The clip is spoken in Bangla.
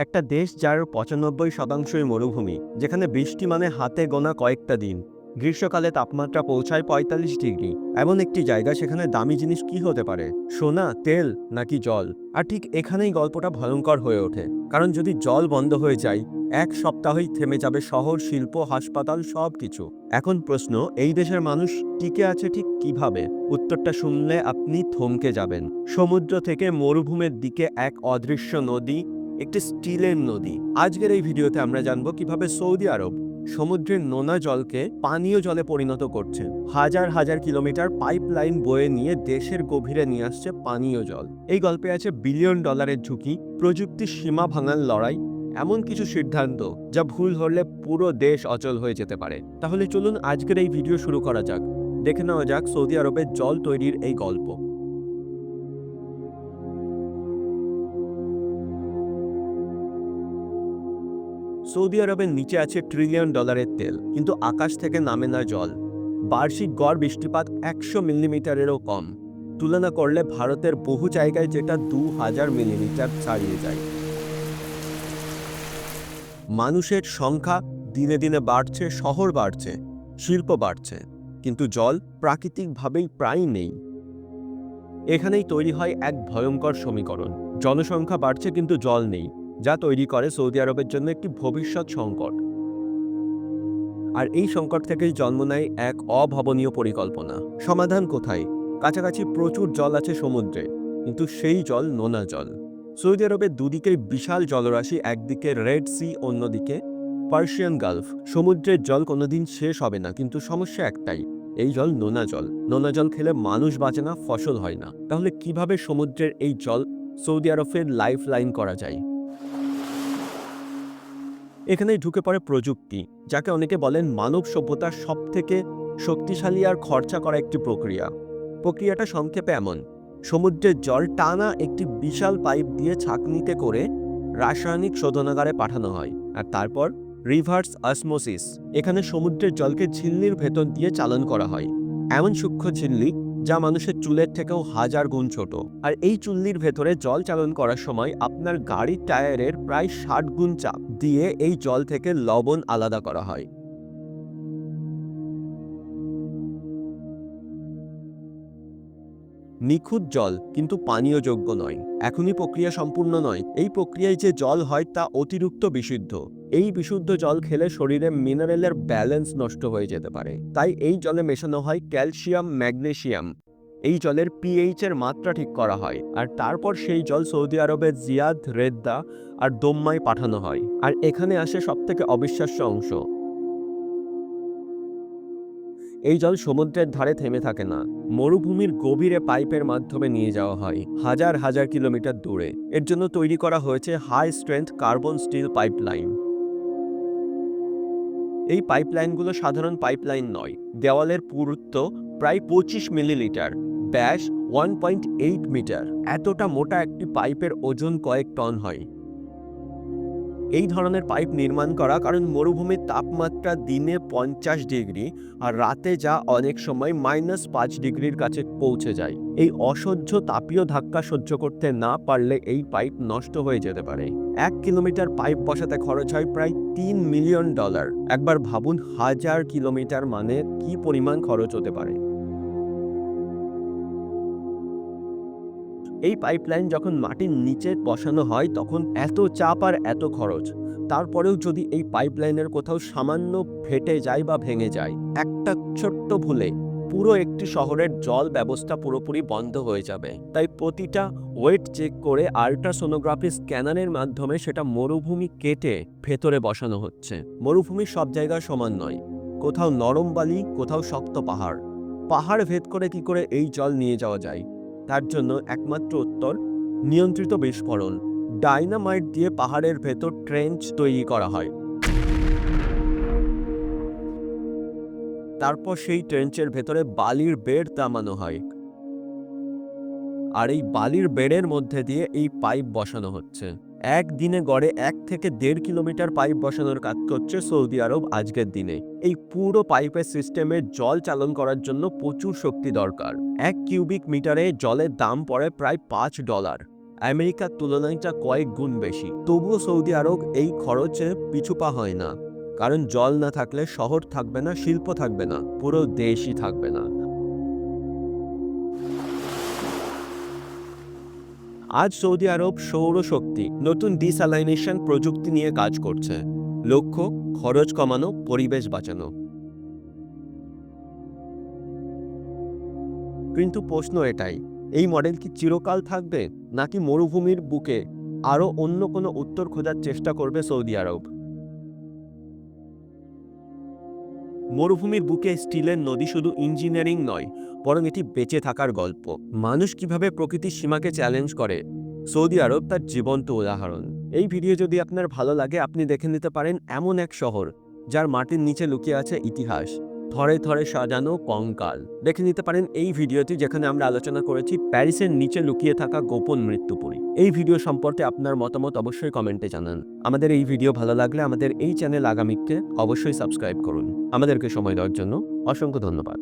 একটা দেশ যার ৯৫% মরুভূমি, যেখানে বৃষ্টি মানে হাতে গোনা কয়েকটা দিন, গ্রীষ্মকালে তাপমাত্রা পৌঁছায় ৪৫ ডিগ্রি। এমন একটি জায়গা, সেখানে দামি জিনিস কি হতে পারে? সোনা, তেল নাকি জল? আর ঠিক এখানেই গল্পটা ভয়ঙ্কর হয়ে ওঠে। কারণ যদি জল বন্ধ হয়ে যায়, এক সপ্তাহেই থেমে যাবে শহর, শিল্প, হাসপাতাল, সব কিছু। এখন প্রশ্ন, এই দেশের মানুষ টিকে আছে ঠিক কিভাবে? উত্তরটা শুনলে আপনি থমকে যাবেন। সমুদ্র থেকে মরুভূমির দিকে এক অদৃশ্য নদী, একটি স্টিলের নদী। আজকের এই ভিডিওতে আমরা জানবো কিভাবে সৌদি আরব সমুদ্রের নোনা জলকে পানীয় জলে পরিণত করছে। হাজার হাজার কিলোমিটার পাইপলাইন বয়ে নিয়ে দেশের গভীরে নিয়ে আসছে পানীয় জল। এই গল্পে আছে বিলিয়ন ডলারের ঝুঁকি, প্রযুক্তির সীমা ভাঙার লড়াই, এমন কিছু সিদ্ধান্ত যা ভুল হলে পুরো দেশ অচল হয়ে যেতে পারে। তাহলে চলুন আজকের এই ভিডিও শুরু করা যাক। দেখে নেওয়া যাক সৌদি আরবের জল তৈরির এই গল্প। সৌদি আরবের নিচে আছে ট্রিলিয়ন ডলারের তেল, কিন্তু আকাশ থেকে নামে না জল। বার্ষিক গড় বৃষ্টিপাত ১০০ মিলিমিটারেরও কম। তুলনা করলে ভারতের বহু জায়গায় যেটা ২০০০ মিলিমিটার ছাড়িয়ে যায়। মানুষের সংখ্যা দিনে দিনে বাড়ছে, শহর বাড়ছে, শিল্প বাড়ছে, কিন্তু জল প্রাকৃতিকভাবেই প্রায় নেই। এখানেই তৈরি হয় এক ভয়ঙ্কর সমীকরণ। জনসংখ্যা বাড়ছে কিন্তু জল নেই, যা তৈরি করে সৌদি আরবের জন্য একটি ভবিষ্যৎ সংকট। আর এই সংকট থেকেই জন্ম নেয় এক অভাবনীয় পরিকল্পনা। সমাধান কোথায়? কাছাকাছি প্রচুর জল আছে সমুদ্রে, কিন্তু সেই জল নোনা জল। সৌদি আরবের দুদিকে বিশাল জলরাশি, একদিকে রেড সি, অন্যদিকে পার্সিয়ান গালফ। সমুদ্রের জল কোনোদিন শেষ হবে না, কিন্তু সমস্যা একটাই, এই জল নোনা জল। নোনা জল খেলে মানুষ বাঁচে না, ফসল হয় না। তাহলে কিভাবে সমুদ্রের এই জল সৌদি আরবের লাইফ লাইন করা যায়? এখানেই ঢুকে পড়ে প্রযুক্তি, যাকে অনেকে বলেন মানব সভ্যতার সবথেকে শক্তিশালী আর খরচা করা একটি প্রক্রিয়া। প্রক্রিয়াটা সংক্ষেপে এমন: সমুদ্রের জল টানা একটি বিশাল পাইপ দিয়ে ছাঁকনিতে করে রাসায়নিক শোধনাগারে পাঠানো হয়, আর তারপর রিভার্স অসমোসিস, এখানে সমুদ্রের জলকে ঝিল্লির ভেতর দিয়ে চালন করা হয়। এমন সূক্ষ্ম ঝিল্লি যা মানুষের চুলের থেকেও হাজার গুণ ছোট। আর এই চুল্লির ভেতরে জল চালন করার সময় আপনার গাড়ির টায়ারের প্রায় ৬০ গুণ চাপ দিয়ে এই জল থেকে লবণ আলাদা করা হয়। নিখুঁত জল, কিন্তু পানীয় যোগ্য নয়। এখনই প্রক্রিয়া সম্পূর্ণ নয়। এই প্রক্রিয়ায় যে জল হয় তা অতিরিক্ত বিশুদ্ধ। এই বিশুদ্ধ জল খেলে শরীরে মিনারেলের ব্যালেন্স নষ্ট হয়ে যেতে পারে। তাই এই জলে মেশানো হয় ক্যালসিয়াম, ম্যাগনেসিয়াম। এই জলের পিএইচ এর মাত্রা ঠিক করা হয়, আর তারপর সেই জল সৌদি আরবের জিয়াদ, রেদ্দা আর দোম্মায় পাঠানো হয়। আর এখানে আসে সবথেকে অবিশ্বাস্য অংশ। এই জল সমুদ্রের ধারে থেমে থাকে না, মরুভূমির গভীরে পাইপের মাধ্যমে নিয়ে যাওয়া হয় হাজার হাজার কিলোমিটার দূরে। এর জন্য তৈরি করা হয়েছে high strength carbon steel pipeline. এই পাইপলাইনগুলো সাধারণ পাইপলাইন নয়। দেওয়ালের পুরুত্ব প্রায় ২৫ মিলিমিটার, ব্যাস ১.৮ মিটার। এতটা মোটা একটি পাইপের ওজন কয়েক টন হয়। এই ধরনের পাইপ নির্মাণ করা কারণ মরুভূমির তাপমাত্রা দিনে ৫০ ডিগ্রি, আর রাতে যা অনেক সময় -৫ ডিগ্রির কাছে পৌঁছে যায়। এই অসহ্য তাপীয় ধাক্কা সহ্য করতে না পারলে এই পাইপ নষ্ট হয়ে যেতে পারে। ১ কিলোমিটার পাইপ বসাতে খরচ হয় প্রায় $৩ মিলিয়ন। একবার ভাবুন, হাজার কিলোমিটার মানে কি পরিমাণ খরচ হতে পারে। এই পাইপলাইন যখন মাটির নিচে বসানো হয়, তখন এত চাপ আর এত খরচ। তারপরেও যদি এই পাইপলাইনের কোথাও সামান্য ফেটে যায় বা ভেঙে যায়, একটা ছোট্ট ভুলে পুরো একটি শহরের জল ব্যবস্থা পুরোপুরি বন্ধ হয়ে যাবে। তাই প্রতিটা ওয়েট চেক করে আল্ট্রাসোনোগ্রাফি স্ক্যানারের মাধ্যমে সেটা মরুভূমি কেটে ভেতরে বসানো হচ্ছে। মরুভূমির সব জায়গা সমান নয়। কোথাও নরম বালি, কোথাও শক্ত পাহাড়। পাহাড় ভেদ করে কি করে এই জল নিয়ে যাওয়া যায়? তার জন্য একমাত্র উত্তর নিয়ন্ত্রিত বিস্ফোরণ। ডাইনামাইট দিয়ে পাহাড়ের ভেতর ট্রেঞ্চ তৈরি করা হয়। তারপর সেই ট্রেঞ্চের ভেতরে বালির বেড নামানো হয়, আর এই বালির বেডের মধ্যে দিয়ে এই পাইপ বসানো হচ্ছে। একদিনে গড়ে ১ থেকে ১.৫ কিলোমিটার পাইপ বসানোর কাজ করছে সৌদি আরব আজকের দিনে। এই পুরো পাইপের সিস্টেমে জল চালন করার জন্য প্রচুর শক্তি দরকার। ১ কিউবিক মিটারে জলের দাম পড়ে প্রায় $৫। আমেরিকার তুলনায় যা কয়েক গুণ বেশি। তবুও সৌদি আরব এই খরচে পিছুপা হয় না, কারণ জল না থাকলে শহর থাকবে না, শিল্প থাকবে না, পুরো দেশই থাকবে না। আজ সৌদি আরব সৌরশক্তি, নতুন ডিস্যালাইনেশন প্রযুক্তি নিয়ে কাজ করছে। লক্ষ্য খরচ কমানো, পরিবেশ বাঁচানো। কিন্তু প্রশ্ন এটাই, এই মডেল কি চিরকাল থাকবে, নাকি মরুভূমির বুকে আরও অন্য কোনো উত্তর খোঁজার চেষ্টা করবে সৌদি আরব? মরুভূমির বুকে স্টিলের নদী শুধু ইঞ্জিনিয়ারিং নয়, বরং এটি বেঁচে থাকার গল্প। মানুষ কিভাবে প্রকৃতির সীমাকে চ্যালেঞ্জ করে, সৌদি আরব তার জীবন্ত উদাহরণ। এই ভিডিও যদি আপনার ভালো লাগে, আপনি দেখে নিতে পারেন এমন এক শহর যার মাটির নিচে লুকিয়ে আছে ইতিহাস, থরে থরে সাজানো কঙ্কাল। দেখে নিতে পারেন এই ভিডিওটি, যেখানে আমরা আলোচনা করেছি প্যারিসের নিচে লুকিয়ে থাকা গোপন মৃত্যুপুরী। এই ভিডিও সম্পর্কে আপনার মতামত অবশ্যই কমেন্টে জানান। আমাদের এই ভিডিও ভালো লাগলে আমাদের এই চ্যানেল আগামীতে অবশ্যই সাবস্ক্রাইব করুন। আমাদেরকে সময় দেওয়ার জন্য অসংখ্য ধন্যবাদ।